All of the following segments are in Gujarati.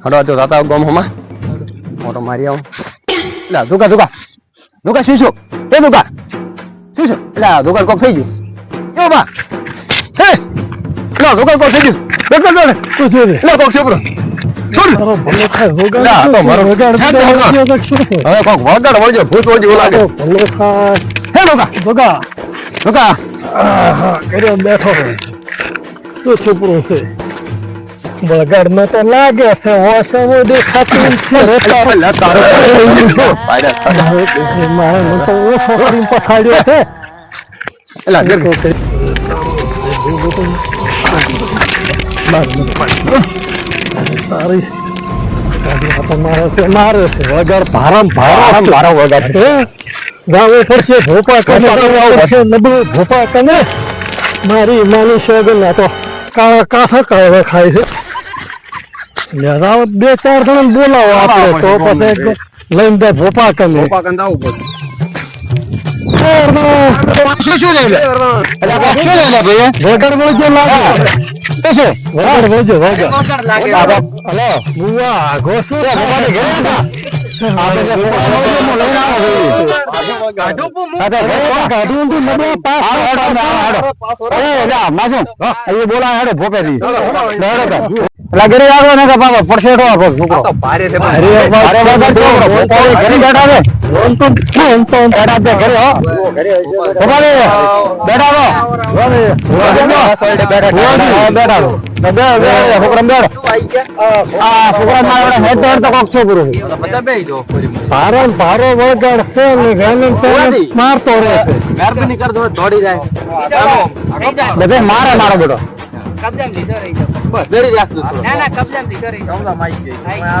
હડો તો દાતા ગોમ હમા મોટો મારી આવું લા દુકા દુકા દુકા શીશો એ દુકા શીશો લા દુકાન કોક થઈ ગયું કેવો બા હે લા દુકાન કોક થઈ ગયું દુકાન દોડે શું છે લા કોક છે બ્રો મારો ભલો થાય હોગા લા તો મારો વગાડ હવે કોક વગાડ વળજો ભૂત વળજો લાગે ભલો થાય હે દુકા ભગા દુકા હા કર્યો બેઠો શું છોકરો છે વગાડ માં તો લાગે છે ઓસમો દેખાતું છે લા તારો પાયડા મારે તો ઓછો કરીને પછાડ્યો છે લા ગર તારી મારે છે વગાડ ભારામ મારો વગાડ ગાવે પડશે ભોપા કને પડશે નબળું ભોપા કને મારી માની શોગન તો કાળા કાથા કાળા ખાય છે રાવત બે ચાર જણ બોલાવો આપણે તો પછી લઈને દે ભોપા કને પપ્પા કંદ આવું પડે શું લે લે અલા શું લે લે ભાઈ વગર વળજો લાગે શું વગર વળજો વગર લાગે હલો બુવા ઘોસો ભોપાને ઘરે હતા આપણે લઈને આવો ગાઢો પો મુ કાઢું તું નબળા પાસ એ લા માસુમ એ બોલા હેડો ભોપેથી લા ઘરે આવો ને કે બાબા પડશેડો આપો છોકરો તો ભારે છે ભારે વગર છોકરો ભોપાએ ઘરે બેઠા છે ઓમ તો બેઠા છે ઘરે હો ભોપાને બેઠા હો બેઠા છોકરા બેઠો આ છોકરા મારા હેડ તો કોક છોકરો બધા બેહી દો ભારો ભારો વગર છે ને ગાને તો મારતો રહે છે મહેરબાની કર દો દોડી જાય બધે મારે મારો બેટો કબજામ લીધો રહી જાવ બસ દોડી રાખજો ના ના કબજામ લીધો રહી જાવ માઈ ગઈ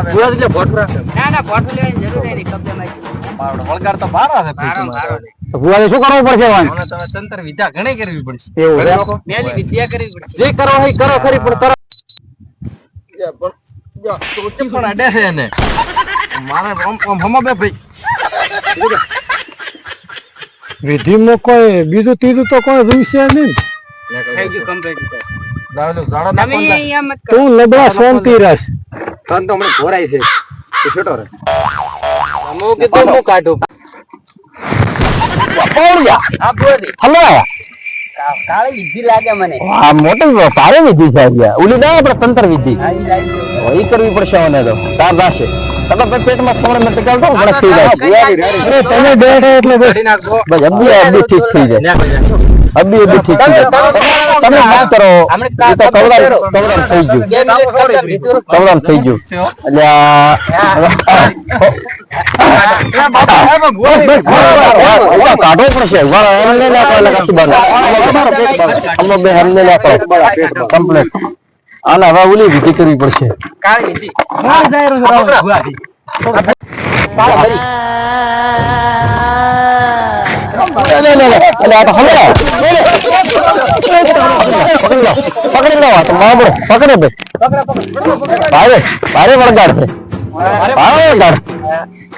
પૂરા એટલે ભોટરા ના ના બોટલ લેવાની જરૂર નહીં કબજામ આવી મારો વળગાર તો બારા છે મારો મારો તો ભુવાને શું કરવું પડશે વાન મને તમે તંત્ર વિદ્યા ઘણી કરવી પડશે એવું છે મેલી વિદ્યા કરવી પડશે જે કરો હોય કરો ખરી પણ કરો પણ અડે છે ને મારે હમો બે ભાઈ વિધિમાં કોઈ બીજું ત્રીજું તો કોઈ જોઈશે નહીં થઈ ગયું કમ્પ્લીટ દાડો તમે અહીંયા મત કરો તું નબળા શાંતિ રાખ તન તો હમણે ઘોરાઈ છે એ છોટો રે અમુક કીધું હું કાઢું પૌડિયા આ બોલી હલો કાળી વિધિ લાગે મને આ મોટી ભારે વિધિ છે આ ઓલી ના આપણે તંત્ર વિધિ એ કરવી પડશે મને તો તાર દાશે તમે પેટમાં થોડે મિનિટ ચાલતો મને થઈ જાય અરે તમે બેઠો એટલે બસ બસ અબી ઠીક થઈ જાય અબી ઠીક થઈ જાય તમે મત કરો એ તો કવરાન થઈ ગયું કવરાન થઈ ગયું એટલે કાઢો પડશે બે હમને કમ્પ્લીટ આના હવે ઓલી વિધિ કરવી પડશે કાળી વિધિ પકડી લો પકડે ભારે ભારે વળગાડ છે ભારે વળગાડ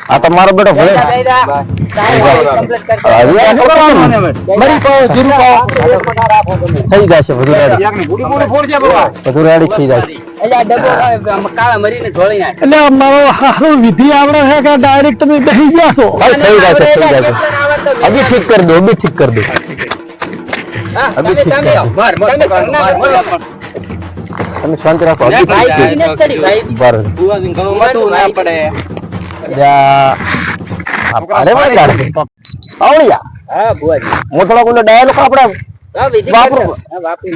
આ તો મારો બેટો ભલે થઈ જશે બધું રેડી થઈ જશે કાળા મરીને ઢોળી નાખે એટલે મારો હારું વિધિ આવડે છે કે ડાયરેક્ટ તમે બેસી ગયા છો થઈ જશે અભી ઠીક કરી દો અભી ઠીક કરી દો તમે તમે શાંતિ રાખો અભી બર અરે આવડિયા હા બુઆજી મોટો કોનો ડાયલોગ આપણે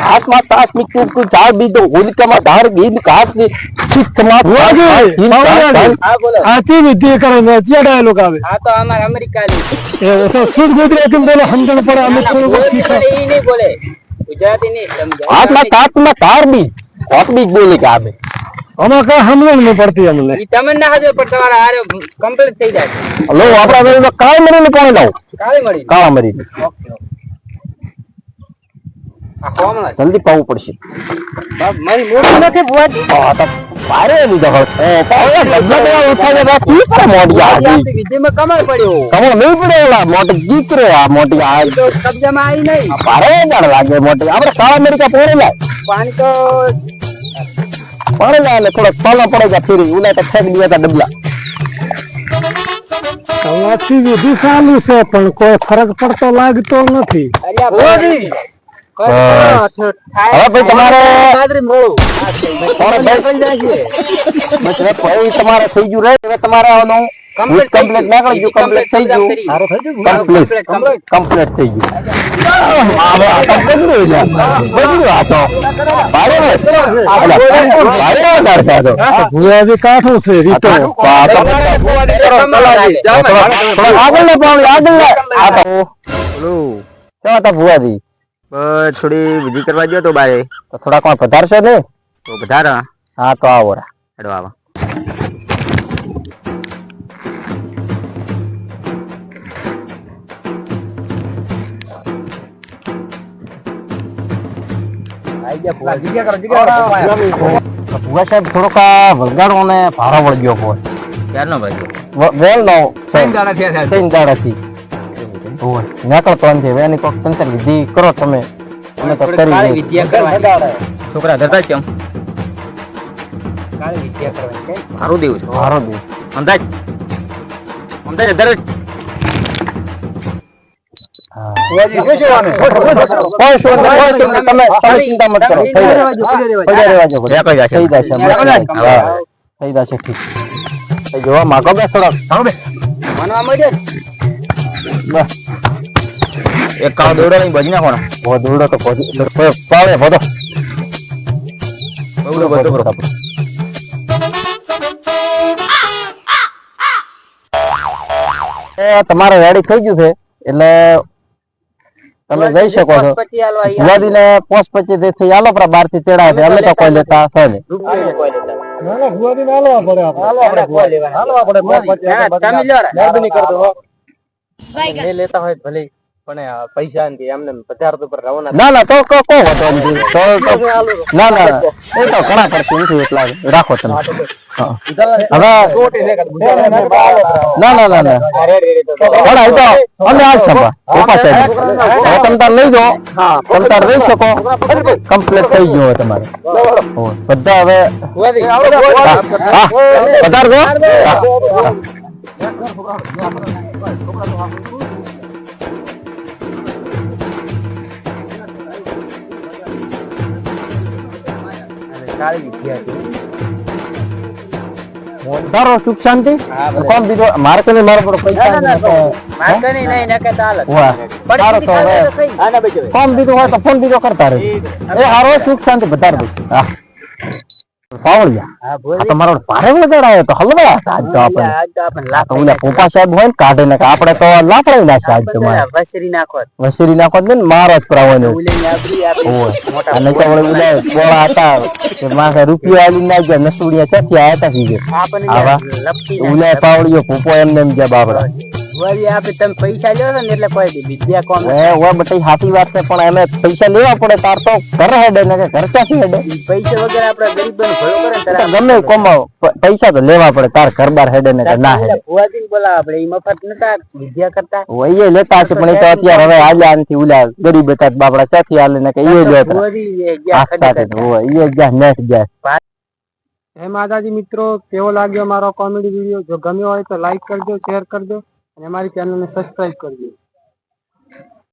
આસમાં તાસ મિત્તું કો ચાર બી તો હોલિકામાં ધાર બીન કાટ ની ચિત્તમાં આચી વિધિ કરે ને ડાયલોગ આવે આ તો અમાર અમેરિકાની એ તો સુર ગુજરાતી બોલે સમજણ પડે અમે થોડું શીખા એ નહીં બોલે ગુજરાતી નહીં સમજાય આસમાં તાતમાં ધાર બી કોટ બી બોલે કે આવે અમે કઈ સમજણ નહીં પડતી અમને ઈ તમે ના હજો પણ તમારા હારે કમ્પ્લીટ થઈ જાય લો આપડા કાળ મરીને પાણી લાવ કાળી મળી કાળા મરીને આ કોમળા જલ્દી પાવું પડશે મારી મોટી નથી બુઆજી ભારે લીધો વિધિમાં કમળ પડ્યો કમળ નહીં પડે ઓલા મોટી દીકરો આ મોટી આ તો કબજામાં આવી નહીં ભારે દાડ લાગે મોટી આપણે કાળા અમેરિકા પોણી લાય પાણી તો पड़ेगा ने थोड़ा पाला पड़ेगा फिर उन्हें तो फेंक दिया था डबला કલાકથી વિધિ ચાલુ છે પણ કોઈ ફરક પડતો લાગતો નથી. અલ્યા ભુવાજી હવે ભાઈ તમારે બાદરી મોળું બસ હવે ભાઈ તમારે થઈ ગયું રહે હવે તમારે આવવાનું કમ્પ્લીટ ના કરી ગયું કમ્પ્લીટ થઈ ગયું કમ્પ્લીટ થઈ ગયું ભુવાજી કાઠું છે રીતો ભુવાજી થોડી વિધિ કરવા ગયો તો બારે તો થોડા કોણ પધારશો ને તો પધાર હા તો આવો હેડો આવો ભુવા સાહેબ થોડોક વલગાડો ને ભારો વળગ્યો હોય ક્યારનો ભાગ્યો વેલ નો ત્રણ દાડાથી નીકળતો નથી એની કોક તંત્ર વિધિ કરો તમે અમે તો કરી વિદ્યા કરવા છોકરા ધરતા કેમ કાળી વિદ્યા કરવા મારો દેવ છે મારો દેવ અંદાજ અંદાજ ધર ચિંતા મત કરો થઈ જશે ઠીક જોવા માગો બે થોડોક માનવા મળે એક કાળો દોડો નહીં ભજી નાખવાનો બહુ દોડો તો પાવે બધો તમારે રેડી થઈ ગયું છે એટલે તમે જઈ શકો છો ભુવાજી ને 525 થી આલો પર 12 થી તેડા છે અમે તો કોઈ લેતા છે ને ભુવાજી હાલવા પડે લેતા હોય ભલે પણ પૈસા નથી એમને 50 ઉપર રવાના ના ના તો કો હતો ના ના એ તો ઘણા પડશે નથી એટલા રાખો તમે હવે ના ના ના ના ઘણા તો અમે આજ સભા ઓપા સાહેબ તમે તાર લઈ જાઓ તમે તાર રહી શકો કમ્પ્લીટ થઈ ગયો હોય તમારે બધા હવે પધાર ગો તારો સુખ શાંતિ કોમ બીજો મારે કે મારો પર પૈસા કોમ બીજો હોય તો ફોન બીજો કરતા રહે એ હારો સુખ શાંતિ બતાર દો હા પાવળિયા તમારો ભારે વગડાયો તો હલવા આજ તો આપણે ઓલા પોપા સાહેબ હોય ને કાઢે ને આપણે તો લાકડી નાખે આજ તો વસરી નાખો ને મારો જ પ્રાવાનો અને તો ઓલા બોળા હતા કે માથે રૂપિયા આલી ના ગયા નસુડિયા ક્યાંથી આયા હતા કીધે આવા ઓલા પાવળિયો પોપો એમને એમ ગયા બાબડા તમે પૈસા લ્યો ને એટલે કોઈ વિદ્યા કોમ બધી સાચી વાત છે પણ એમે પૈસા લેવા પડે તાર તો ઘર હેડે ને કે ઘર ક્યાંથી હેડે પૈસા વગર આપણે ગરીબ ભલો કરે ગમે કમાવ પૈસા તો લેવા પડે તાર ઘર બાર હેડે ને કે ના હેડે ભુવાજી બોલા આપણે ઈ મફત નતા વિદ્યા કરતા ઓય લેતા છે પણ એ તો અત્યારે હવે આલ્યા નથી ઉલા ગરીબ હતા બાપડા ક્યાંથી હાલે ને કે એ લેતા ભુવાજી ગયા ઓય એ ગયા નેટ ગયા હે માતાજી મિત્રો કેવો લાગ્યો મારો કોમેડી વિડીયો જો ગમ્યો હોય તો લાઈક કરજો શેર કરજો અને અમારી ચેનલને સબસ્ક્રાઇબ કરજો